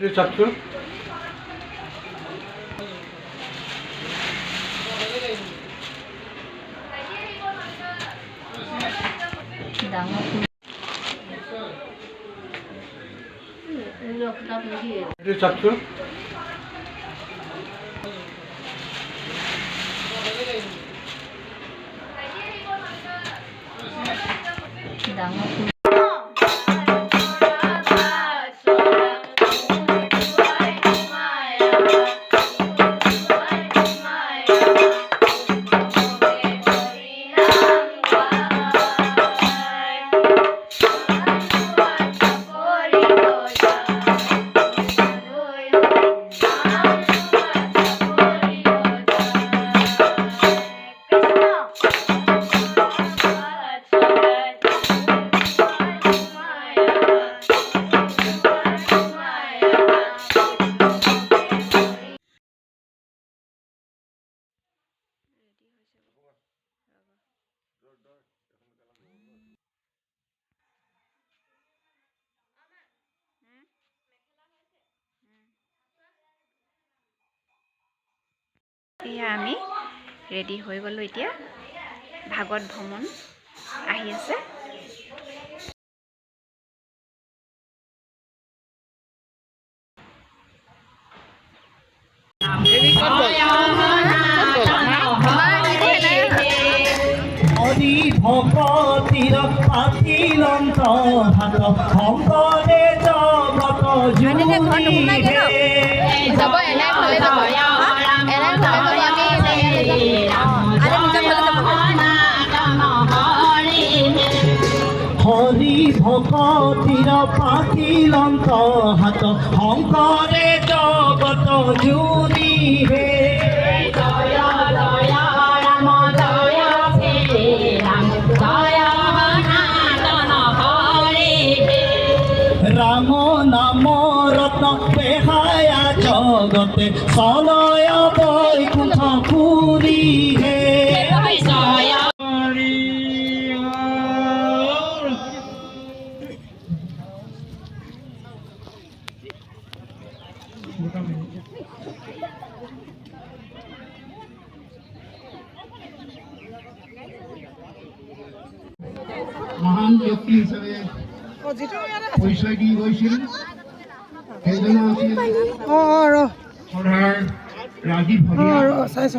ছাত্ৰ ছাত্ৰ এয়া আমি ৰেডি হৈ গ'লো এতিয়া ভাগৱত ভ্ৰমণ আহি আছে ভকতিৰ পাতিলন্ত হাত শংকৰে জগত হৰি ভকতিৰ পাতিলন্ত হাত শংকৰে জগত জুৰি হে ৰাম নাম ৰত্ন বেহায়া জগতে চলয় বৈকুণ্ঠ পুৰী হে মহান ব্যক্তি হিচাপে পৰিচয় দি গৈছিল সেইজনে আছিল সৰ্দাৰ ৰাজীৱ ভগিয়া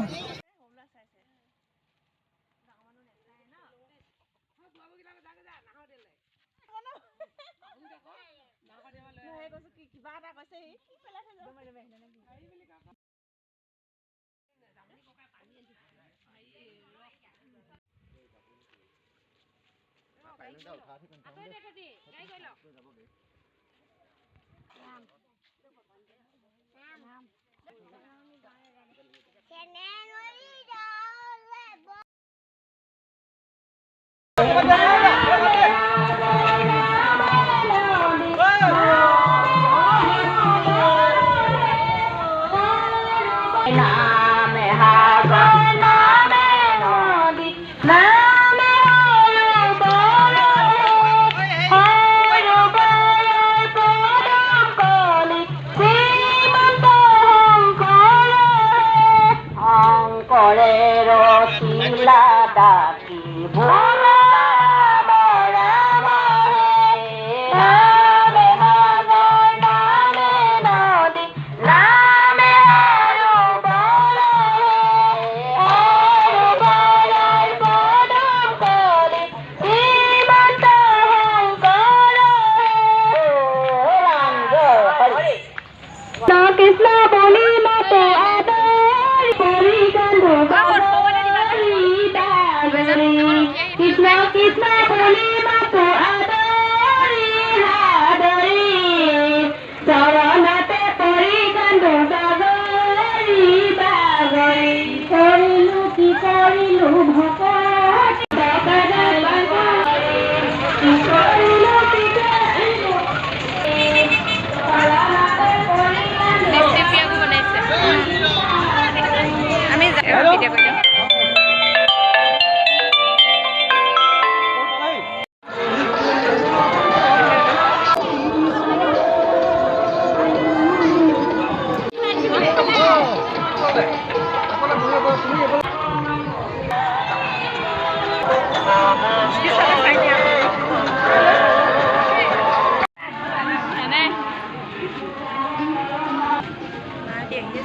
কৃষ্ণ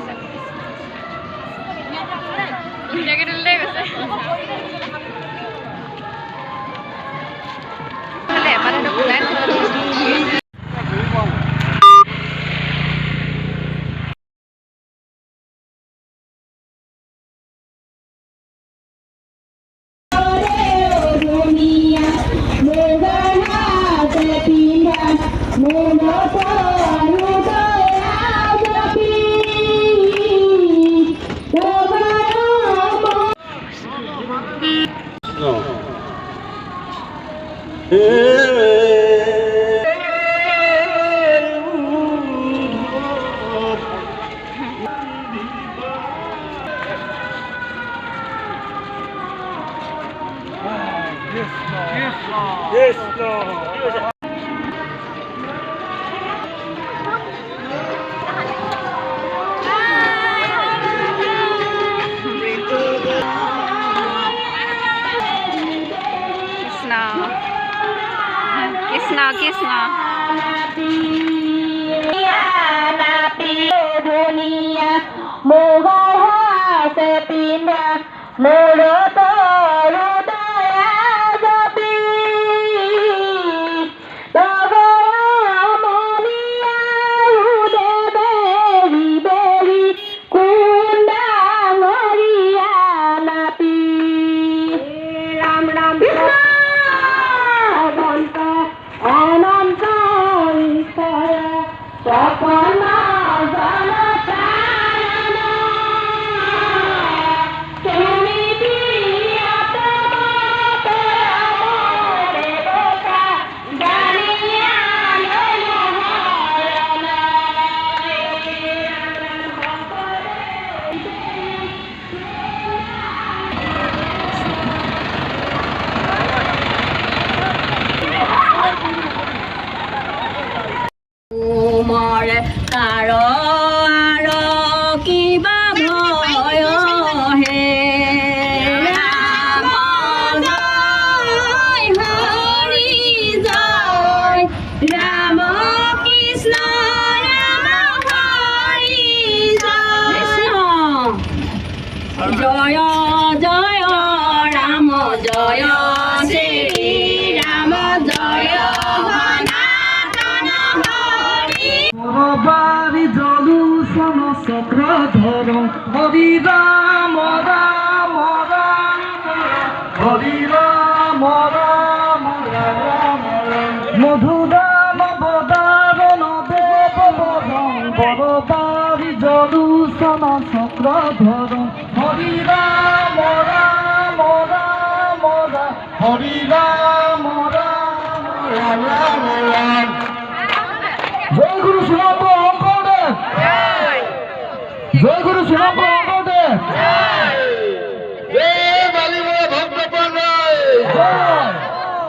চক্রধর হরি রাম রাম রাম হরি রাম রাম রাম মধুরাম বদারণ দেব বদন বরবারি জলুসন চক্রধর হরি রাম রাম রাম রাম হরি রাম রাম রাম রাম জয় গুরু শ্রীমন্ত শঙ্করদেব জয় গুরু শ্রীমন্ত শঙ্করদেব জয় বালিমা ভক্তপ্রাণ রায়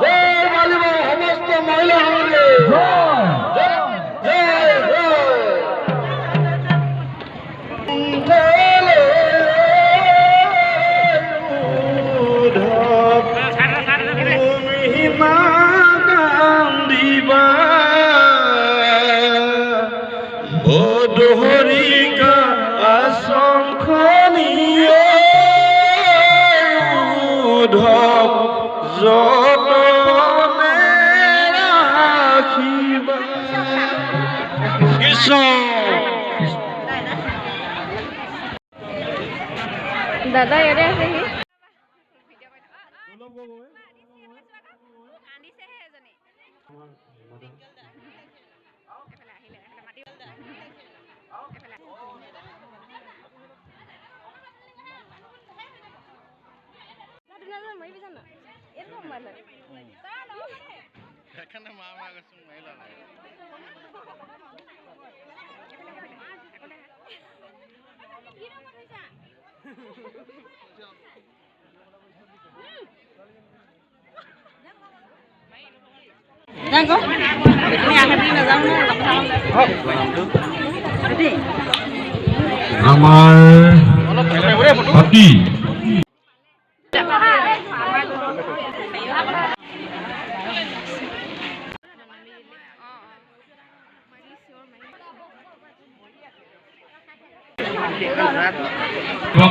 জয় বালিমা সমস্ত মহিলা হরিকা আসংখনীয় ধপ যতনে ৰাখিবা কৃষ্ণ দাদা ইয়াতে আছেহি এখানে মা মা গেছে মহিলা নাই আমার হাতি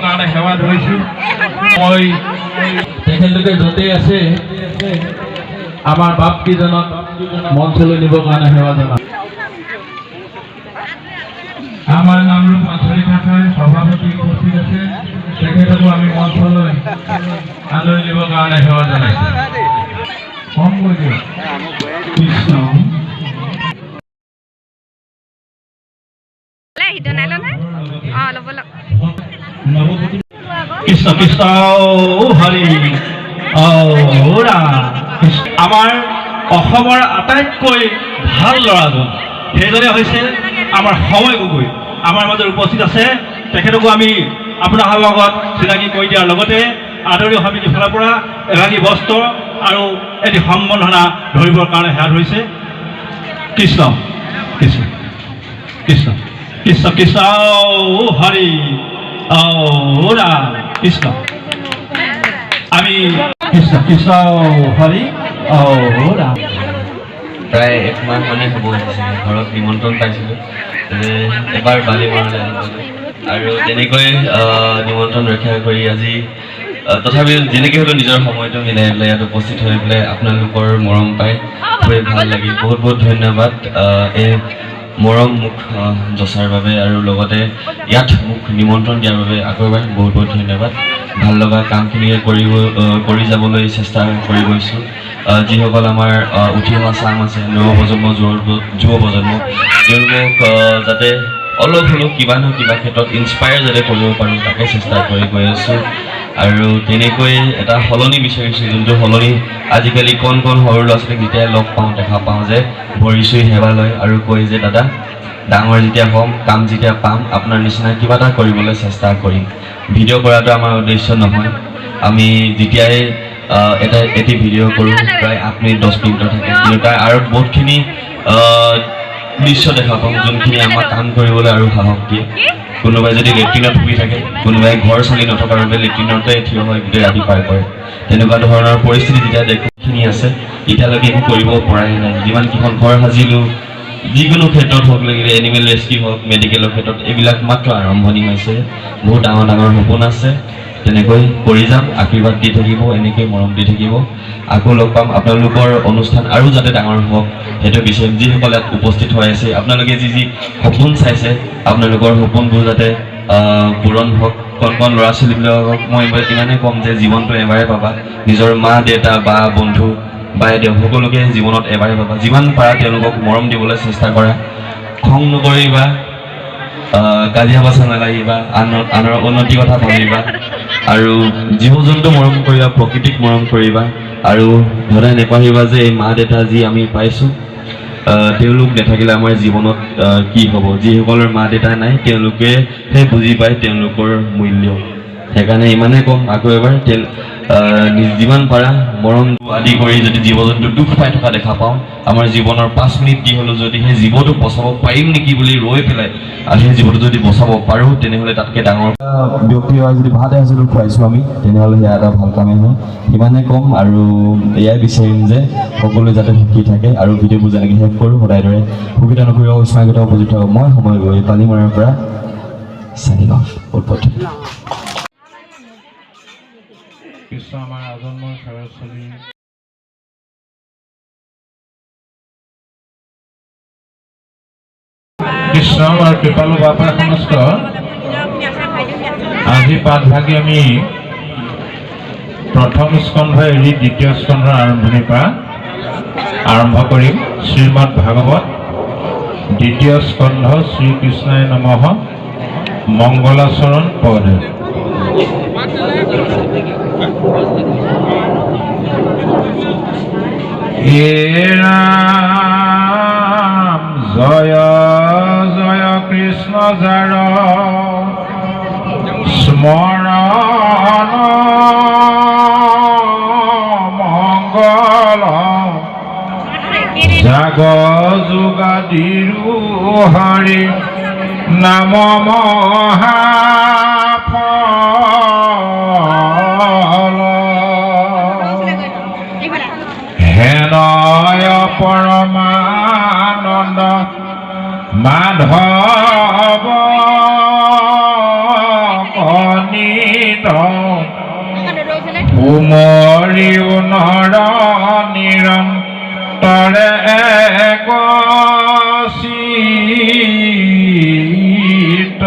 কাৰণে সেৱা ধৰিছোঁ মই তেখেতলোকে য'তেই আছে আমাৰ বাপকেইজনক মঞ্চলৈ নিবৰ কাৰণে সেৱা জনাম আমাৰ নামৰূপ আঞ্চলিক শাখাৰ সভাপতি উপস্থিত আছে তেখেতকো আমি মঞ্চলৈ আদৰি দিবৰ কাৰণে সেৱা জনাইছোঁ কম কৈ দিয়ক কৃষ্ণ কৃষ্ণ কৃষ্ণ হৰি আমাৰ অসমৰ আটাইতকৈ ভাল ল'ৰাজন সেইজনে হৈছে আমাৰ সময় গগৈ আমাৰ মাজত উপস্থিত আছে তেখেতকো আমি আপোনাৰ লগত চিনাকি কৰি দিয়াৰ লগতে আদৰণীয় সমিতিৰ ফালৰ পৰা এভাগী বস্ত্ৰ আৰু এটি সম্বৰ্ধনা ধৰিবৰ কাৰণে সেৱা ধৰিছে কৃষ্ণ কৃষ্ণ কৃষ্ণ কৃষ্ণ কৃষ্ণ হৰি কৃষ্ণ আমি কৃষ্ণ কৃষ্ণ হৰি প্ৰায় এক মাহ মানে হ'ব হৈছিলে ঘৰত নিমন্ত্ৰণ পাইছিলোঁ যে এবাৰ বালি মৰালৈ আৰু তেনেকৈ নিমন্ত্ৰণ ৰক্ষা কৰি আজি তথাপিও যেনেকৈ হ'লেও নিজৰ সময়টো মিলাই পেলাই ইয়াত উপস্থিত হৈ পেলাই আপোনালোকৰ মৰম পাই খুবেই ভাল লাগিল বহুত বহুত ধন্যবাদ এই মৰম মোক যচাৰ বাবে আৰু লগতে ইয়াত মোক নিমন্ত্ৰণ দিয়াৰ বাবে আকৌ এবাৰ বহুত বহুত ধন্যবাদ ভাল লগা কামখিনি কৰি যাবলৈ চেষ্টা কৰি গৈছোঁ যিসকল আমাৰ উঠি অহা চাম আছে নৱপ্ৰজন্ম যুৱ প্ৰজন্ম তেওঁলোকক যাতে অলপ হ'লেও কিবা নহয় কিবা ক্ষেত্ৰত ইনস্পায়াৰ যাতে কৰিব পাৰোঁ তাকে চেষ্টা কৰি গৈ আছোঁ আৰু তেনেকৈ এটা সলনি বিচাৰিছোঁ যোনটো সলনি আজিকালি কণ সৰু ল'ৰা ছোৱালীক যেতিয়াই লগ পাওঁ দেখা পাওঁ যে ভৰি চুই সেৱা লয় আৰু কয় যে দাদা ডাঙৰ যেতিয়া হ'ম কাম যেতিয়া পাম আপোনাৰ নিচিনা কিবা এটা কৰিবলৈ চেষ্টা কৰিম ভিডিঅ' কৰাটো আমাৰ উদ্দেশ্য নহয় আমি যেতিয়াই এটি ভিডিঅ' কৰোঁ প্ৰায় 8 মিনিট 10 মিনিটৰ থাকে কিন্তু তাৰ আঁৰত বহুতখিনি দৃশ্য দেখা পাওঁ যোনখিনি আমাক কাম কৰিবলৈ আৰু সাহস দিয়ে কোনোবাই যদি লেট্ৰিনত শুই থাকে কোনোবাই ঘৰ চলি নথকাৰ বাবে লেট্ৰিনতে থিয় হৈ গোটেই ৰাতি পাৰ কৰে তেনেকুৱা ধৰণৰ পৰিস্থিতি যেতিয়া দেখোখিনি আছে এতিয়ালৈকে একো কৰিব পৰাই নাই যিমানকেইখন ঘৰ সাজিলোঁ যিকোনো ক্ষেত্ৰত হওক লাগিলে এনিমেল ৰেস্কিউ হওক মেডিকেলৰ ক্ষেত্ৰত এইবিলাক মাত্ৰ আৰম্ভণি হৈছে বহুত ডাঙৰ ডাঙৰ সপোন আছে তেনেকৈ কৰি যাম আশীৰ্বাদ দি থাকিব এনেকৈ মৰম দি থাকিব আকৌ লগ পাম আপোনালোকৰ অনুষ্ঠান আৰু যাতে ডাঙৰ হওক সেইটো বিচাৰিম যিসকল ইয়াত উপস্থিত হৈ আছে আপোনালোকে যি সপোন চাইছে আপোনালোকৰ সপোনবোৰ যাতে পূৰণ হওক কণ ল'ৰা ছোৱালীবিলাকক মই ইমানেই ক'ম যে জীৱনটো এবাৰে পাবা নিজৰ মা দেউতা বা বন্ধু বাইদেউ সকলোকে জীৱনত এবাৰে পাবা যিমান পাৰা তেওঁলোকক মৰম দিবলৈ চেষ্টা কৰা খং নকৰিবা কাজিয়া বাচা নালাগিবা আনৰ উন্নতিৰ কথা ভাবিবা আৰু জীৱ জন্তু মৰম কৰিবা প্ৰকৃতিক মৰম কৰিবা আৰু সদায় নেপাহৰিবা যে এই মা দেউতা যি আমি পাইছোঁ তেওঁলোক নাথাকিলে আমাৰ জীৱনত কি হ'ব যিসকলৰ মা দেউতা নাই তেওঁলোকেহে বুজি পায় তেওঁলোকৰ মূল্য সেইকাৰণে ইমানেই ক'ম আকৌ এবাৰ যিমান পাৰা মৰম আদি কৰি যদি জীৱ জন্তু দুখ পাই থকা দেখা পাওঁ আমাৰ জীৱনৰ 5 মিনিট দি হ'লেও যদি সেই জীৱটো বচাব পাৰিম নেকি বুলি ৰৈ পেলাই আৰু সেই জীৱটো যদি বচাব পাৰোঁ তেনেহ'লে তাতকৈ ডাঙৰ ব্যক্তি হয় যদি ভাত এসাঁজো খুৱাইছোঁ আমি তেনেহ'লে সেয়া এটা ভাল কামেই হয় সিমানেই ক'ম আৰু এয়াই বিচাৰিম যে সকলোৱে যাতে সুখী থাকে আৰু ভিডিঅ'বোৰ যেনেকৈ শেষ কৰোঁ সদায় দৰে সুবিধা নকৰিব স্মাগত উপস্থিত থাকক মই সময় গৈ পানীমৰাৰ পৰা চাইনিং অফ উৎপত্তি কৃষ্ণ আমাৰ আজন্মৰ সৰস্বতী কৃষ্ণ আমাৰ কৃপালু বাপা সমস্ত আজি পাঠভাগি আমি প্ৰথম স্কন্ধ এৰি দ্বিতীয় স্কন্ধৰ আৰম্ভণিৰ পৰা আৰম্ভ কৰিম শ্ৰীমদ ভাগৱত দ্বিতীয় স্কন্ধ শ্ৰীকৃষ্ণায় নমঃ মংগলাচৰণ পদ হে ৰাম জয় জয় কৃষ্ণ যাৰ স্মৰণ মংগল জাগ যোগাদিৰো হৰি নাম মহাফল হেনয় পৰমানন্দ মাধৱ মৰিও নৰ নিৰন্তৰে চিত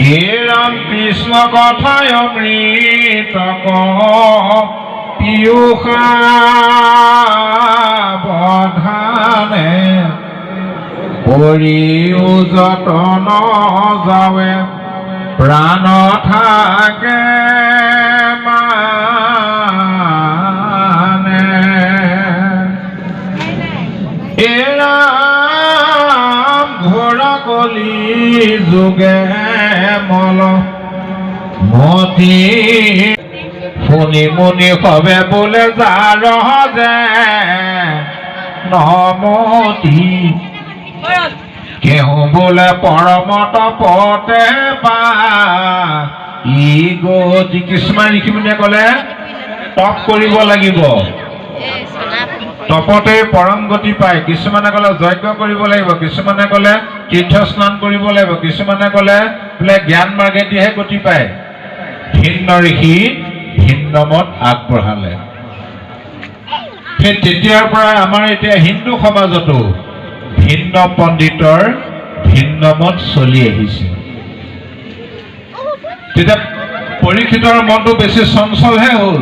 হে ৰাম কৃষ্ণ কথায় অমৃত পিয়ুষা বধানে কৰিও যতন যাৱে প্ৰাণ থাকে মানে এৰাম ঘোৰ কলি যোগে মল মতি শুনি মুনি সবে বোলে যাৰ যে নমতি কেহু বোলে পৰম তপতে পা ই গতি কিছুমান ঋষিমুনিয়ে ক'লে তপ কৰিব লাগিব তপতে পৰম গতি পায় কিছুমানে ক'লে যজ্ঞ কৰিব লাগিব কিছুমানে ক'লে তীৰ্থ স্নান কৰিব লাগিব কিছুমানে ক'লে বোলে জ্ঞান মাৰ্গেদিহে গতি পায় ভিন্ন ঋষি ভিন্ন মত আগবঢ়ালে সেই তেতিয়াৰ পৰা আমাৰ এতিয়া হিন্দু সমাজতো ভিন্ন পণ্ডিতৰ ভিন্ন মত চলি আহিছে তেতিয়া পৰীক্ষিতৰ মনটো বেছি চঞ্চলহে হ'ল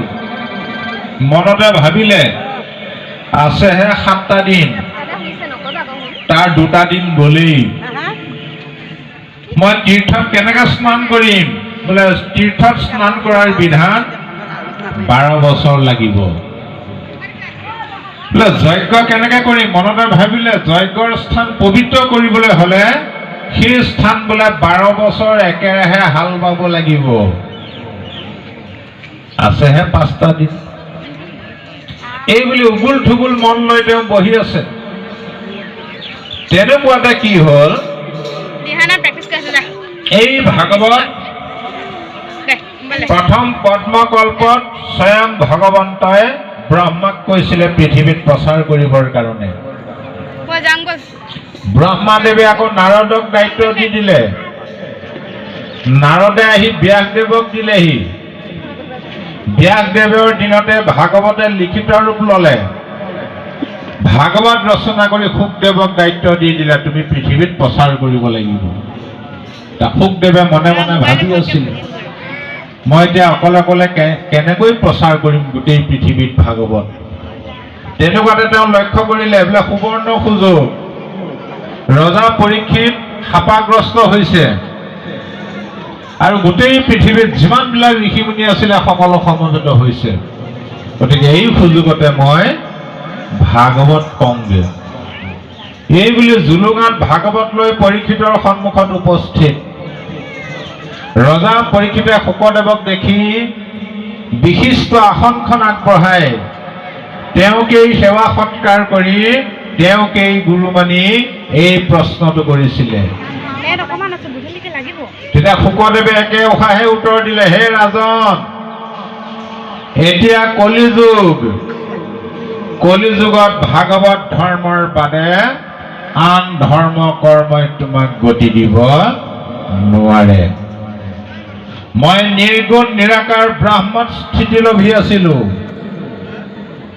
মনতে ভাবিলে আছেহে 7টা দিন তাৰ 2টা দিন গলেই মই তীৰ্থত কেনেকৈ স্নান কৰিম বোলে তীৰ্থত স্নান কৰাৰ বিধান 12 বছৰ লাগিব বোলে যজ্ঞ কেনেকৈ কৰিম মনতে ভাবিলে যজ্ঞৰ স্থান পবিত্ৰ কৰিবলৈ হ'লে সেই স্থান বোলে 12 বছৰ একেৰাহে হাল বাব লাগিব আছেহে 5টা দিন এই বুলি উগুল থুগুল মন লৈ তেওঁ বহি আছে তেনেকুৱাতে কি হ'ল এই ভাগৱত প্ৰথম পদ্মকল্পত স্বয়ং ভগৱন্তই ব্ৰহ্মাক কৈছিলে পৃথিৱীত প্ৰচাৰ কৰিবৰ কাৰণে ব্ৰহ্মাদেৱে আকৌ নাৰদক দায়িত্ব দি দিলে নাৰদে আহি ব্যাসদেৱক দিলেহি ব্যাসদেৱৰ দিনতে ভাগৱতে লিখিত ৰূপ ল'লে ভাগৱত ৰচনা কৰি শুকদেৱক দায়িত্ব দি দিলে তুমি পৃথিৱীত প্ৰচাৰ কৰিব লাগিব শুকদেৱে মনে মনে ভাবি আছিল মই এতিয়া অকলে অকলে কেনেকৈ প্ৰচাৰ কৰিম গোটেই পৃথিৱীত ভাগৱত তেনেকুৱাতে তেওঁ লক্ষ্য কৰিলে এইবিলাক সুবৰ্ণ সুযোগ ৰজা পৰীক্ষিত সাপাগ্ৰস্ত হৈছে আৰু গোটেই পৃথিৱীত যিমানবিলাক ঋষিমুনি আছিলে সকলো সমবেত হৈছে গতিকে এই সুযোগতে মই ভাগৱত কওঁগে এই বুলি জুলুঙাত ভাগৱত লৈ পৰীক্ষিতৰ সন্মুখত উপস্থিত ৰজা পৰীক্ষিতে শুকদেৱক দেখি বিশিষ্ট আসনখন আগবঢ়াই তেওঁকেই সেৱা সৎকাৰ কৰি তেওঁকেই গুৰু মানি এই প্ৰশ্নটো কৰিছিলে তেতিয়া শুকদেৱে একে উশাহে উত্তৰ দিলে হে ৰাজন এতিয়া কলিযুগত ভাগৱত ধৰ্মৰ বাদে আন ধৰ্ম কৰ্মই তোমাক গতি দিব নোৱাৰে মই নিৰ্গুণ নিৰাকাৰ ব্ৰহ্মত স্থিতি লভি আছিলো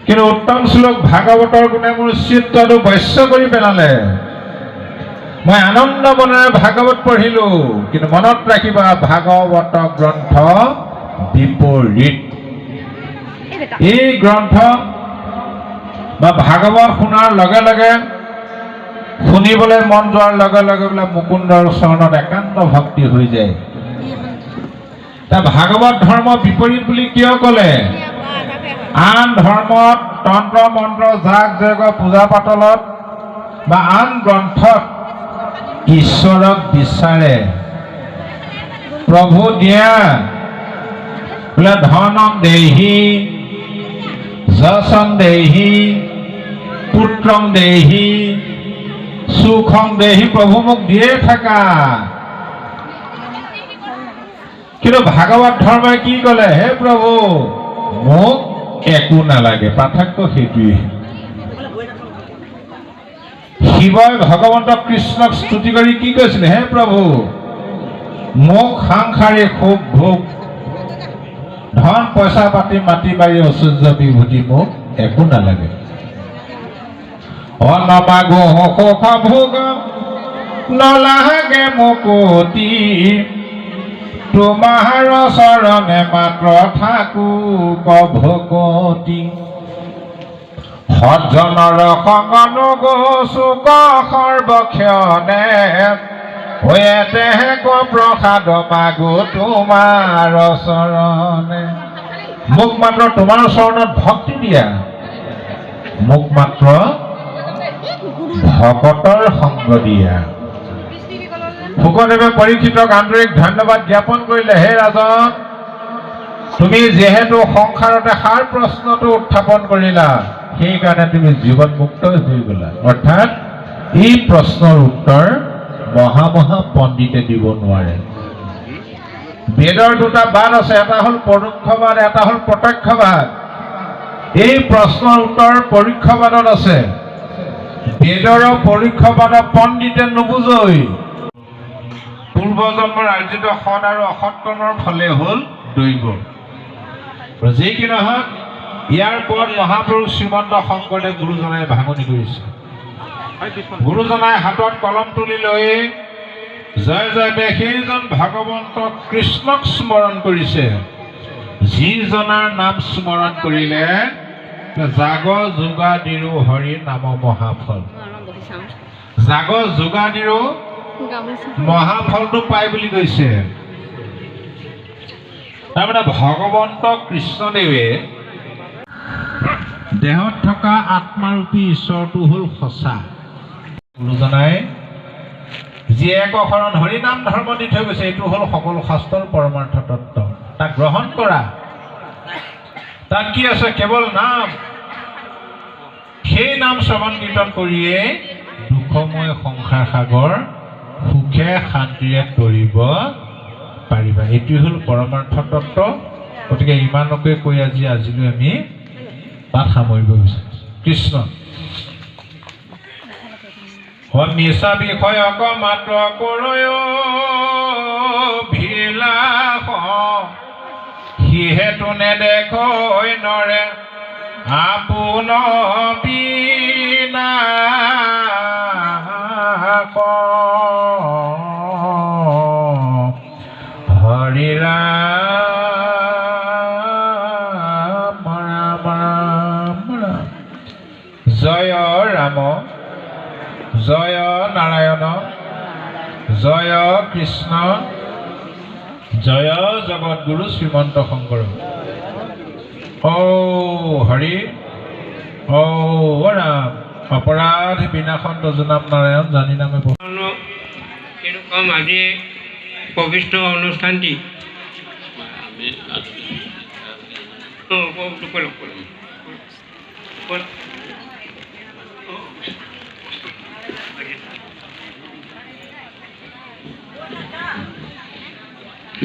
কিন্তু উত্তম শ্লোক ভাগৱতৰ গুণে মোৰ চিত্তটো বশ্য কৰি পেলালে মই আনন্দ মনেৰে ভাগৱত পঢ়িলো কিন্তু মনত ৰাখিবা ভাগৱত গ্ৰন্থ বিপৰীত এই গ্ৰন্থ বা ভাগৱত শুনাৰ লগে লগে শুনিবলৈ মন যোৱাৰ লগে লগে বোলে মুকুন্দৰ চৰণত একান্ত ভক্তি হৈ যায় ভাগৱত ধৰ্ম বিপৰীত বুলি কিয় ক'লে আন ধৰ্মত তন্ত্ৰ মন্ত্ৰ যাগ যজ্ঞ পূজা পাতলত বা আন গ্ৰন্থত ঈশ্বৰক বিচাৰে প্ৰভু দিয়া বোলে ধনং দেহি যশং দেহি পুত্ৰং দেহি সুখং দেহি প্ৰভু মোক দিয়ে থাকা কিন্তু ভাগৱত ধৰ্মই কি ক'লে হে প্ৰভু মোক একো নালাগে পাৰ্থক্য সেইটোৱে শিৱই ভগৱন্তক কৃষ্ণক স্তুতি কৰি কি কৈছিলে হে প্ৰভু মোক সাংসাৰিক সুখ ভোগ ধন পইচা পাতি মাটি বাৰী ঐশ্বৰ্য বিভূতি মোক একো নালাগে অনমাগো সুখ ভোগ নলাগে মুকুতি তোমাৰ চৰণে মাত্ৰ থাকো ভকতি সজ্জনৰ সংগ নগছো সৰ্বক্ষণে হৈতেহে প্ৰসাদ মাগো তোমাৰ চৰণে মোক মাত্ৰ তোমাৰ চৰণত ভক্তি দিয়া মোক মাত্ৰ ভকতৰ সংগ দিয়া শুকদেৱে পৰীক্ষিতক আন্তৰিক ধন্যবাদ জ্ঞাপন কৰিলে হে ৰাজন তুমি যিহেতু সংসাৰতে সাৰ প্ৰশ্নটো উত্থাপন কৰিলা সেইকাৰণে তুমি জীৱন মুক্ত হৈ গলা অৰ্থাৎ এই প্ৰশ্নৰ উত্তৰ মহা পণ্ডিতে দিব নোৱাৰে বেদৰ দুটা বাদ আছে এটা হ'ল পৰোক্ষবাদ এটা হ'ল প্ৰত্যক্ষবাদ এই প্ৰশ্নৰ উত্তৰ পৰোক্ষবাদত আছে বেদৰ পৰোক্ষবাদ পণ্ডিতে নুবুজৈ পূৰ্বজন্মৰ আৰ্জিত সৎ আৰু অসৎ কৰ্মৰ ফলে হ'ল দৈৱ যি কি নহওক ইয়াৰ ওপৰত মহাপুৰুষ শ্ৰীমন্ত শংকৰদেৱ গুৰুজনাই ভাঙনি কৰিছে গুৰুজনাই হাতত কলম তুলি লৈ জয় জয়তে সেইজন ভগৱন্ত কৃষ্ণক স্মৰণ কৰিছে যিজনাৰ নাম স্মৰণ কৰিলে জাগ যোগাদিৰো হৰি নাম মহাফল জাগ যোগাদিৰো মহাফলটো পায় বুলি কৈছে তাৰমানে ভগৱন্ত কৃষ্ণদেৱে দেহত থকা আত্মাৰূপী ঈশ্বৰটো হ'ল সঁচা গুৰুজনাই যি একশৰণ হৰিনাম ধৰ্ম দি থৈ গৈছে এইটো হ'ল সকলো শাস্ত্ৰৰ পৰমাৰ্থ তত্ত্ব তাক গ্ৰহণ কৰা তাত কি আছে কেৱল নাম সেই নাম শ্ৰৱণ কীৰ্তন কৰিয়ে দুখময় সংসাৰ সাগৰ সুখে শান্তিৰে তৰিব পাৰিবা এইটো হ'ল পৰমাৰ্থ তত্ত্ব গতিকে ইমানকে কৈ আজিলৈ আমি পাঠ সামৰিব বিচাৰিছোঁ কৃষ্ণ মিছা বিষয়ক মাত্ৰ কৰয় ভিলাস সিহেতু নেদেখ নৰে আপোন বিনাশ হৰি ৰাম ৰাম ৰাম ৰাম জয় ৰাম জয় নাৰায়ণ জয় কৃষ্ণ জয় জগতগুৰু শ্ৰীমন্ত শংকৰ ঔ হৰি ঔ ৰাম অপৰাধ বিনাশন তজুনাম নাৰায়ণ জানি নামে এৰকম আজি পবিত্ৰ অনুষ্ঠানটি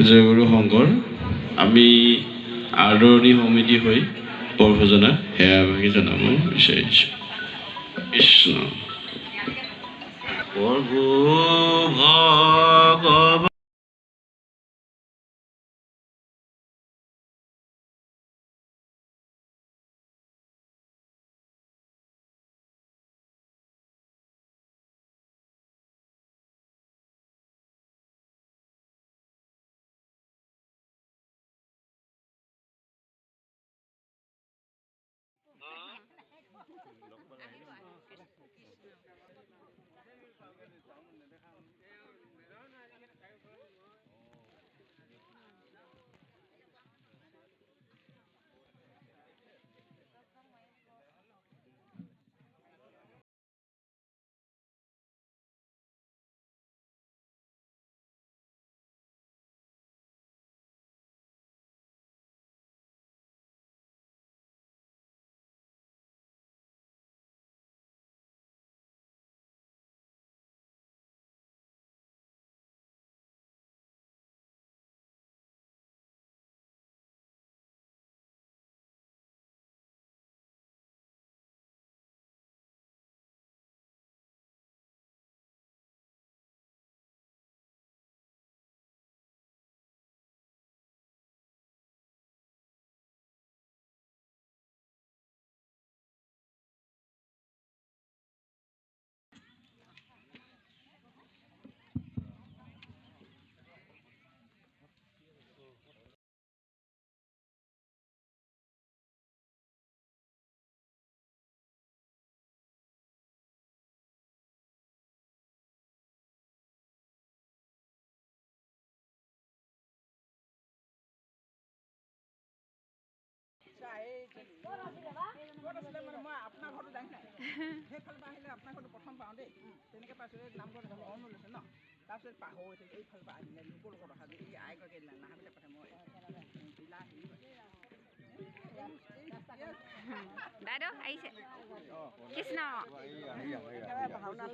জয়গুৰু শংকৰ আমি আদৰণি সমিতি হৈ প্ৰভুজনাক সেৱা ভাগি জনাব বিচাৰিছোঁ কৃষ্ণ প্ৰভু ভগৱান ঘৰত আছিলে মানে মই আপোনাৰ ঘৰটো জানি নাই সেইফালৰ পৰা আহিলে আপোনাৰ ঘৰটো প্ৰথম পাওঁ দেই তেনেকৈ পাইছোঁ এই নামঘৰত অনো লৈছে ন তাৰপিছত পাহৰি থাকিল এইফালৰ পৰা আহিলে লোকৰ লগত অহা যে এই আইগৰাকী নাহাবিলে পাতে মই জিলা বাইদেউ আহিছে কৃষ্ণ ভাওনা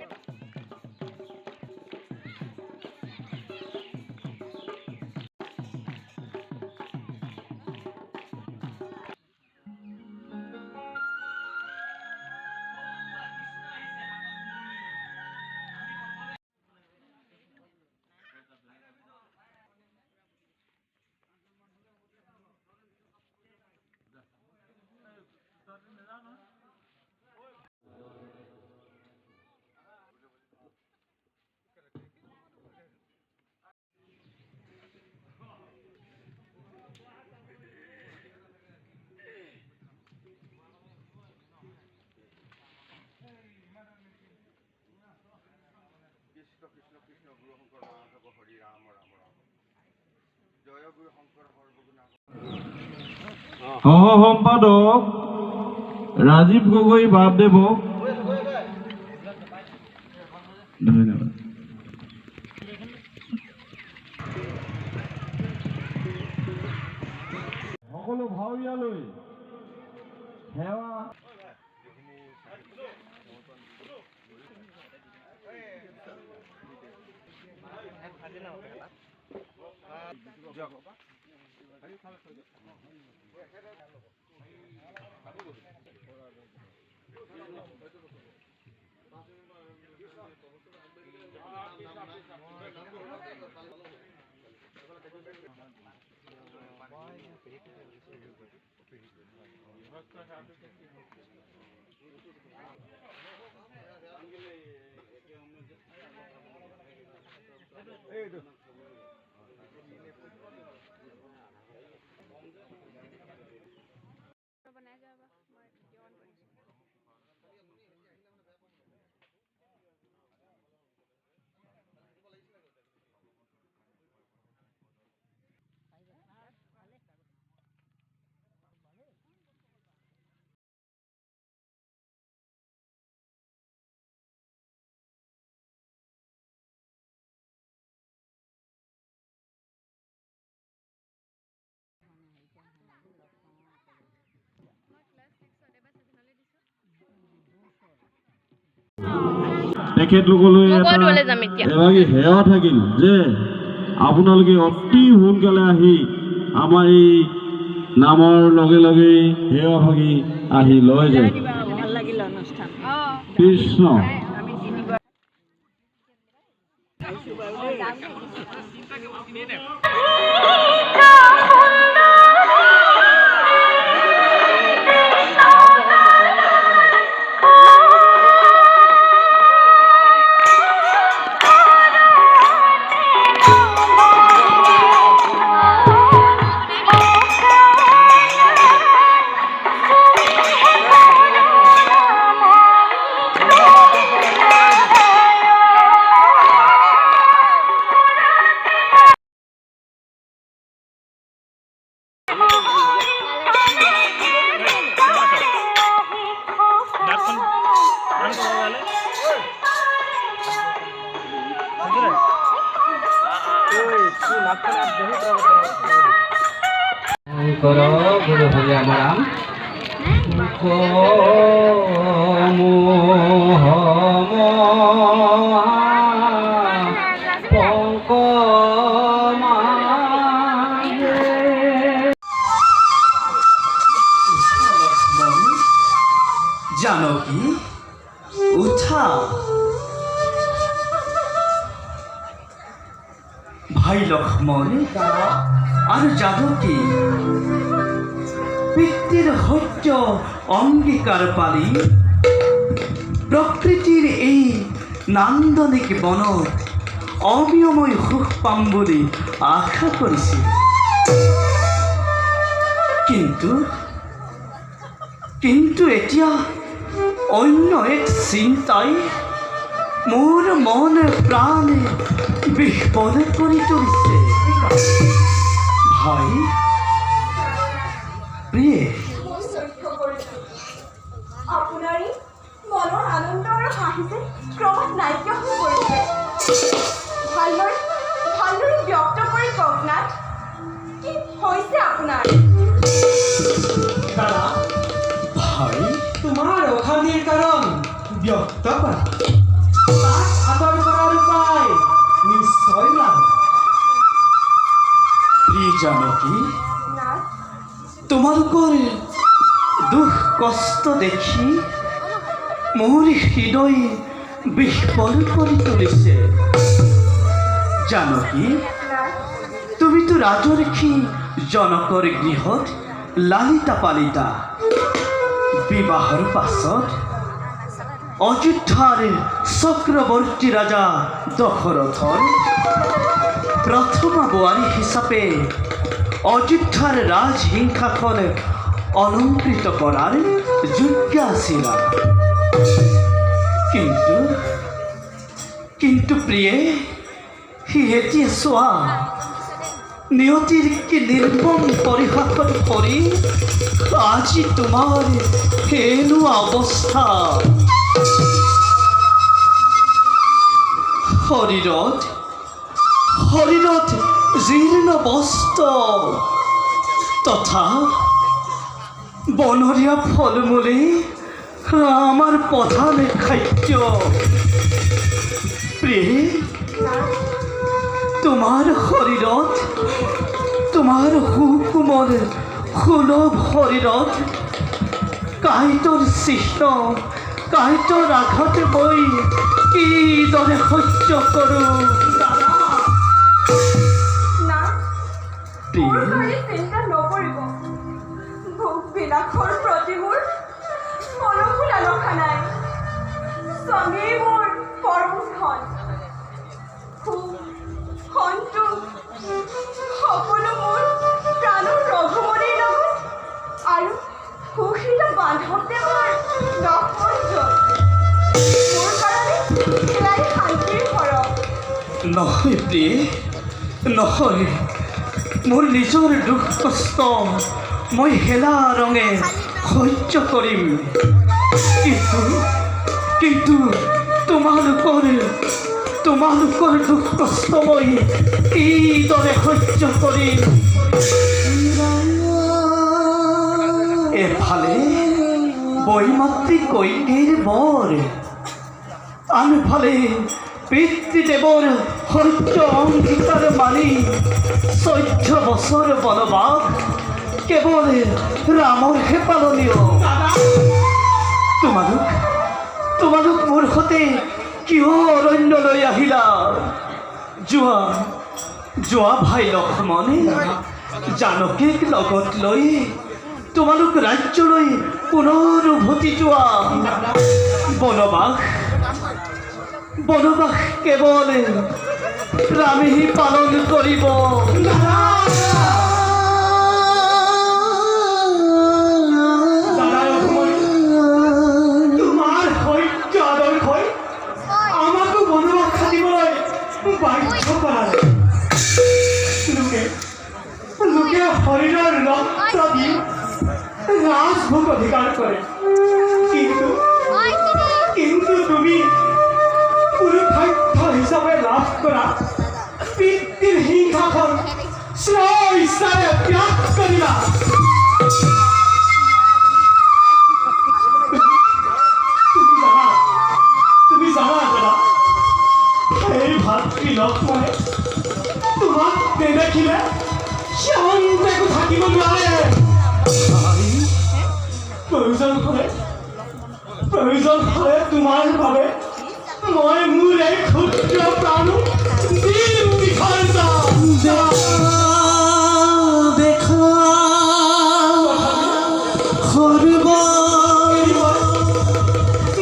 সহ সম্পাদক ৰাজীৱ গগৈ বাপদেৱক ধন্যবাদ। সকলো ভাৱৰীয়ালৈ সেৱা তেখেতলোকলৈ এভাগী সেৱা থাকিল যে আপোনালোকে অতি সোনকালে আহি আমাৰ এই নামৰ লগে লগে সেৱা ভাগি আহি লৈ যায়। ভাল লাগিলে অনুষ্ঠান কৃষ্ণ গুরু হলে আমার জানকী উঠা ভাই লক্ষ্মণ আর জানকী পিতৃর হত্য অঙ্গীকার পালি প্রকৃতির এই নান্দনিক বনত অমিয়ময় সুখ পাম বুলি আশা কৰিছিল কিন্তু এতিয়া অন্য এক চিন্তাই মোৰ মন প্ৰাণ বিহ্বল কৰি তুলিছে ভাই প্ৰিয়ে ভালদৰে ব্যক্ত কৰি কওক না, কি হৈছে আপোনাৰ? দাদা ভাই তোমাৰ অশান্তিৰ কাৰণ ব্যক্ত কৰা, তাক আঁতৰ কৰাৰ উপায় নিশ্চয় লাভ। প্ৰিয় জানকী, নাথ, তোমালোকৰ দুখ কষ্ট দেখি মোৰ হৃদয় বিহ্বল কৰি তুলিছে। জানকী, নাথ, তুমিতো ৰাজৰ্ষি জনকৰ গৃহত লালিতা পালিতা। বিবাহৰ পাছত অযোধ্যাৰ চক্ৰৱৰ্তী ৰাজা দশৰথৰ প্ৰথমা বোৱাৰী হিচাপে অযোধ্যাৰ ৰাজসিংহাসন অলংকৃত কৰাৰ যোগ্য আছিল। কিন্তু প্ৰিয়ে, এতিয়া চোৱা, নিয়তিৰ কি নিৰ্মম পৰিহাসত পৰি আজি তোমাৰ এনেকুৱা অৱস্থা। শৰীৰত জীৰ্ণ বস্ত্ৰ তথা বনৰীয়া ফল মূলে আমাৰ প্ৰধান খাদ্য। প্ৰিয়ে, তোমাৰ শৰীৰত, তোমাৰ সুকোমল সুলভ শৰীৰত কাঁইটৰ চিহ্ন, কাঁইটৰ আঘাত মই কিদৰে সহ্য কৰোঁ। নাথ, প্ৰিয়ে, মোৰ কাৰণে চিন্তা নকৰিব। ভোগ বিলাসৰ প্ৰতি মোৰ অলপো লালসা নাই। স্বামীয়ে মোৰ পৰম ধন। সুখ, সন্তোষ সকলো মোৰ প্ৰাণৰ ৰঘুমণিৰ লগত আৰু সুখীত বান্ধৱদেৱৰ লক্ষ্মণ। মোৰ কাৰণে এয়াই শান্তিৰ ঘৰত। নহয় প্ৰিয়ে, নহয়। মোৰ নিজৰ দুখ কষ্ট মই হেলা ৰঙে সহ্য কৰিম, কিন্তু তোমালোকৰ দুখ কষ্ট মই কিদৰে সহ্য কৰিম। এফালে বৈমাতৃ কৈকেয়ীৰ বৰ, আনফালে পিতৃদেৱৰ সত্য অংগীকাৰ মানি 14 বছৰ বনবাস কেৱল ৰামৰহে পালনীয়। তোমালোক মোৰ সৈতে কিয় অৰণ্যলৈ আহিলা? যোৱা ভাই লক্ষ্মণ, জানকীক লগত লৈ তোমালোক ৰাজ্যলৈ পুনৰ উভতি যোৱা। বনবাস কেৱল ৰামেই পালন কৰিব। তোমাৰ সত্য আদৰ্শই আমাকো বনবাস খাটিবলৈ বাধ্য কৰালে। লোকে শৰীৰৰ ৰক্ত দি ৰাজভোগ অধিকাৰ কৰে, কিন্তু তুমি পুৰুষাৰ্থ হিচাপে লাভ কৰা পিতৃৰ সিংহাসন স্ব ইচ্ছাৰে ত্যাগ কৰিলা। তুমি জানা দাদা, সেই ভাতৃ লক্ষ্মণে তোমাক নেদেখিলে শান্তিকো থাকিব নোৱাৰে। প্ৰয়োজন হ'লে তোমাৰ বাবে মই মোৰ এই ক্ষুদ্ৰ প্ৰাণ দিম বিসৰ্জন।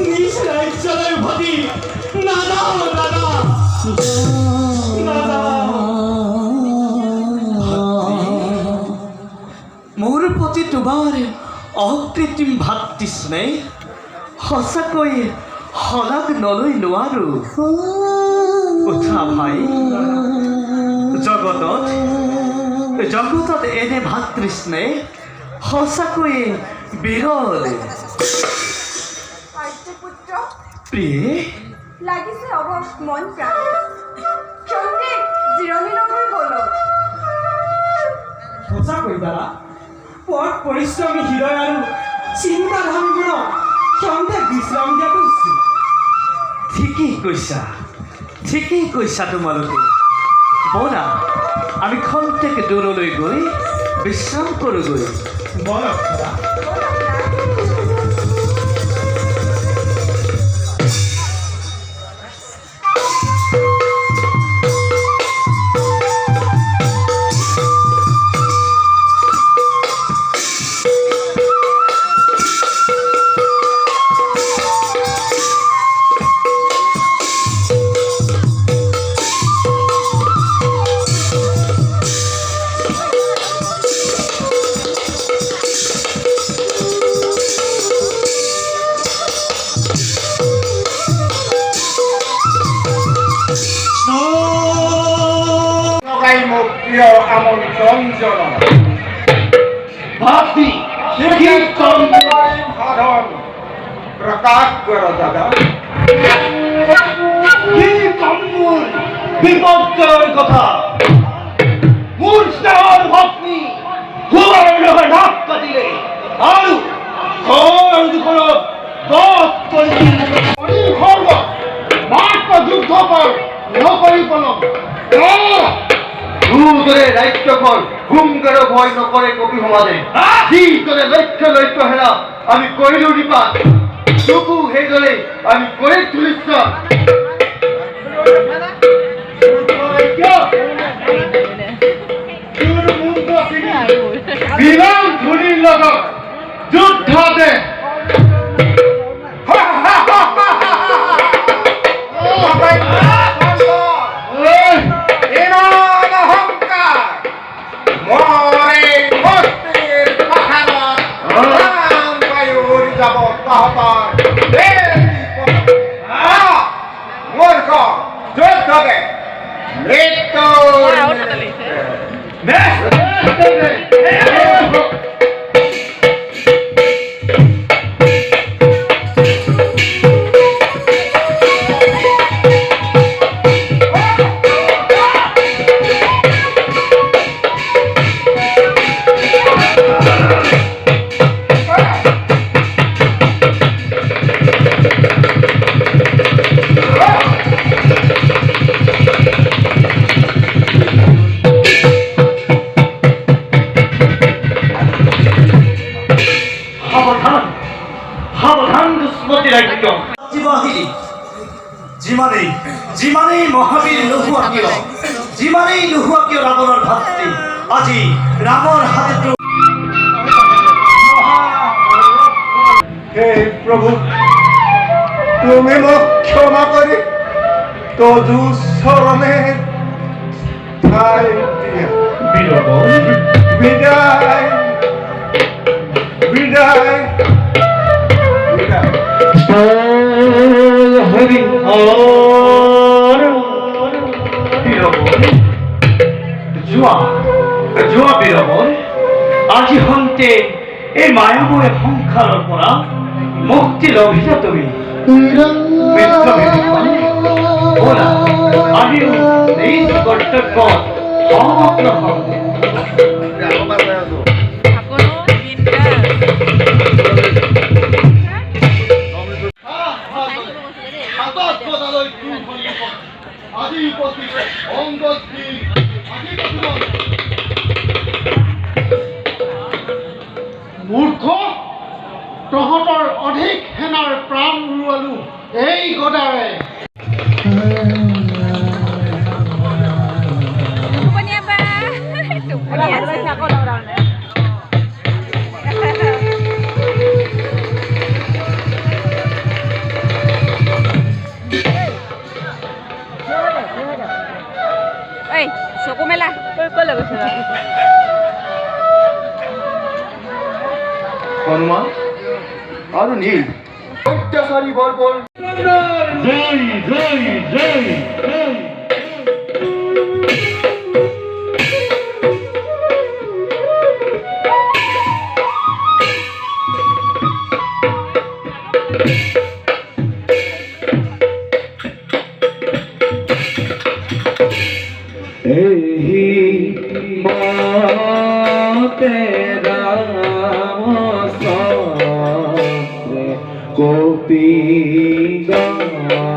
নিজ ৰাজ্যলৈ উভতি নাযাওঁ দাদা, মোৰ প্ৰতি তোমাৰ অকৃত্ৰিম ভাতৃ স্নেহ সঁচাকৈ শলাগ নলৈ নোৱাৰো। উঠা ভাই, জগতত এনে ভাতৃ স্নেহ সঁচাকৈ বিৰল। আৰ্যপুত্ৰ, প্ৰিয়ে, লাগিছে অৱস মন প্ৰাণ। কৰিবা পথ পৰিশ্ৰমী হৃদয় আৰু চিন্তাধাৰাবোৰক ক্ষন্তে বিশ্ৰাম দিয়াটো উচিত। ঠিকেই কৈছা তোমালোকে। ব'লা আমি খন্তেক দূৰলৈ গৈ বিশ্ৰাম কৰোঁগৈ। ব'লা আমন্ত্ৰণ জানাই ভাবি সাধন প্ৰকাশ কৰো দাদা। কি কম্বল বিপৰ্যয়েৰ কথা মোৰ স্নেহৰ ভগ্নী হুৱাৰ লগত নাক কাটিলে আৰু ঘৰ দুখনত বধ কৰি মাত্ৰ যুদ্ধ কৰ নকৰি পলম দূৰে ৰাজ্যখন হুংকাৰো ভয় নকৰে কবি সমাজে যি দৰে লক্ষ্য হেৰা আমি কৰিলো নিপাত চকু সেইদৰে আমি কৰি তুলিছ বিমান ধুনিৰ লগত যুদ্ধতে যিমানেই মহাবীৰ নোহোৱা কিয় ৰাৱণৰ ভাতৃ আজি ৰামৰ হাতত। হে প্ৰভু তুমি মোক ক্ষমা কৰি তজু চৰণে ঠাই দিয়া। বিদায় বিদায় বিদায়। হৰি যোৱা বীৰবল আজি সন্তে এই মায়াময় সংসাৰৰ পৰা মুক্তি লভিছা তুমি। আমিও নিজ কৰ্তব্য সমগ্ৰ মূৰ্খ তহঁতৰ অধিক সেনাৰ প্ৰাণ উৰুৱালো এই গদাৰে। চকু মেলা হনুমান আৰু নীল অত্যাচাৰী বৰ্বল জয় জয় জয় জয়। এই মাতে ৰামচন্দ্ৰে গোপী গান